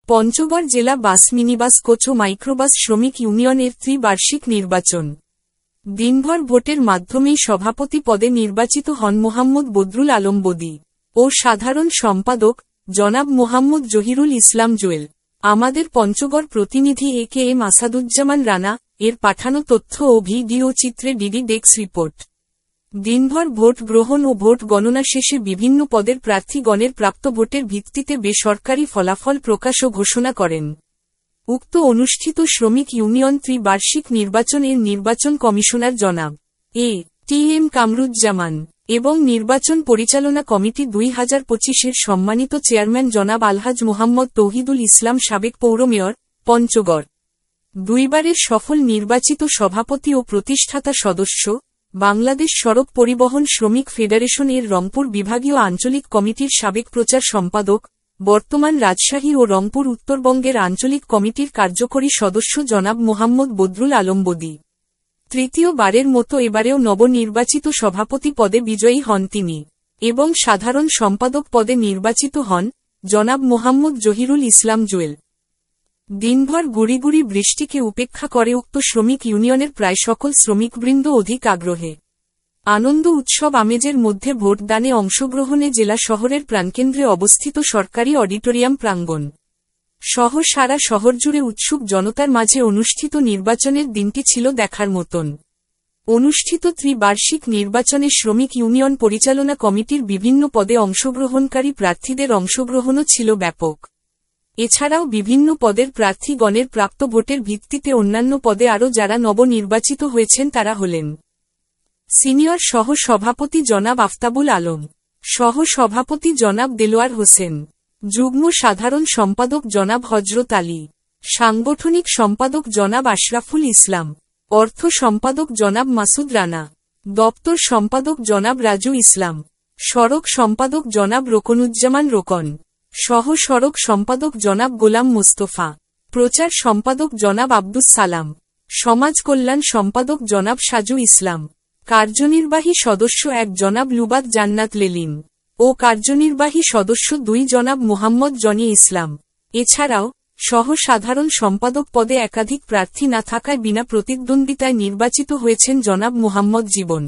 পঞ্চগড় জেলা bus minibus coach ও microbus শ্রমিক ইউনিয়নের ত্রিবার্ষিক নির্বাচন। দিনভর ভোটের মাধ্যমেই সভাপতি পদে নির্বাচিত হন মোহাম্মদ বদরুল আলম বদী ও সাধারণ সম্পাদক জনাব মোহাম্মদ জহিরুল ইসলাম জুয়েল। আমাদের পঞ্চগড় প্রতিনিধি এ.কে.এম. আসাদুজ্জামান রানা এর পাঠানো তথ্য ও ভিডিও চিত্রে ডিডি ডেস্ক রিপোর্ট। দিনভর ভোট গ্রহণ ও ভোট গণনা শেষে বিভিন্ন পদের প্রার্থীগণের প্রাপ্ত ভোটের ভিত্তিতে বেসরকারি ফলাফল প্রকাশ ও ঘোষণা করেন। উক্ত অনুষ্ঠিত শ্রমিক ইউনিয়ন ত্রিবার্ষিক নির্বাচনের নির্বাচন কমিশনার জনাব এ.টি.এম. কামরুজ্জামান এবং নির্বাচন পরিচালনা কমিটি 2025-এর সম্মানিত চেয়ারম্যান জনাব আলহাজ মোহাম্মদ তৌহিদুল ইসলাম সাবেক পৌর মেয়র, পঞ্চগড়। দুইবারের সফল নির্বাচিত সভাপতি ও প্রতিষ্ঠাতা সদস্য, বাংলাদেশ সড়ক পরিবহন শ্রমিক ফেডারেশন এর রংপুর বিভাগীয় আঞ্চলিক কমিটির সাবেক প্রচার সম্পাদক, বর্তমান রাজশাহী ও রংপুর উত্তরবঙ্গের আঞ্চলিক কমিটির কার্যকরী সদস্য জনাব মোহাম্মদ বদরুল আলম বদী। তৃতীয়বারের মতো এবারেও নবনির্বাচিত সভাপতি পদে বিজয়ী হন তিনি এবং সাধারণ সম্পাদক পদে নির্বাচিত হন জনাব মোহাম্মদ জহিরুল ইসলাম জুয়েল। দিনভর গুড়ি বৃষ্টিকে উপেক্ষা করে উক্ত শ্রমিক ইউনিয়নের প্রায় সকল শ্রমিকবৃন্দ অধিক আগ্রহে আনন্দ উৎসব আমেজের মধ্যে ভোটদানে অংশগ্রহণে জেলা শহরের প্রাণকেন্দ্রে অবস্থিত সরকারি অডিটোরিয়াম প্রাঙ্গণ সহ সারা শহরজুড়ে উৎসুক জনতার মাঝে অনুষ্ঠিত নির্বাচনের দিনটি ছিল দেখার মতন। অনুষ্ঠিত ত্রিবার্ষিক নির্বাচনে শ্রমিক ইউনিয়ন পরিচালনা কমিটির বিভিন্ন পদে অংশগ্রহণকারী প্রার্থীদের অংশগ্রহণও ছিল ব্যাপক। এছাড়াও বিভিন্ন পদের প্রার্থীগণের প্রাপ্ত ভোটের ভিত্তিতে অন্যান্য পদে আরও যারা নবনির্বাচিত হয়েছেন তারা হলেন: সিনিয়র সহ সভাপতি জনাব আফতাবুল আলম, সহ সভাপতি জনাব দেলোয়ার হোসেন, যুগ্ম সাধারণ সম্পাদক জনাব হজরত আলী, সাংগঠনিক সম্পাদক জনাব আশরাফুল ইসলাম, অর্থ সম্পাদক জনাব মাসুদ রানা, দপ্তর সম্পাদক জনাব রাজু ইসলাম, সড়ক সম্পাদক জনাব রোকনুজ্জামান রোকন, সহ সড়ক সম্পাদক জনাব গোলাম মোস্তফা, প্রচার সম্পাদক জনাব আব্দুস সালাম, সমাজ কল্যাণ সম্পাদক জনাব সাজু ইসলাম, কার্যনির্বাহী সদস্য 1 জনাব লুবাদ জান্নাত লেলিম ও কার্যনির্বাহী সদস্য 2 জনাব মোহাম্মদ জনি ইসলাম। এছাড়াও সহ সাধারণ সম্পাদক পদে একাধিক প্রার্থী না থাকায় বিনা প্রতিদ্বন্দ্বিতায় নির্বাচিত হয়েছেন জনাব মোহাম্মদ জীবন।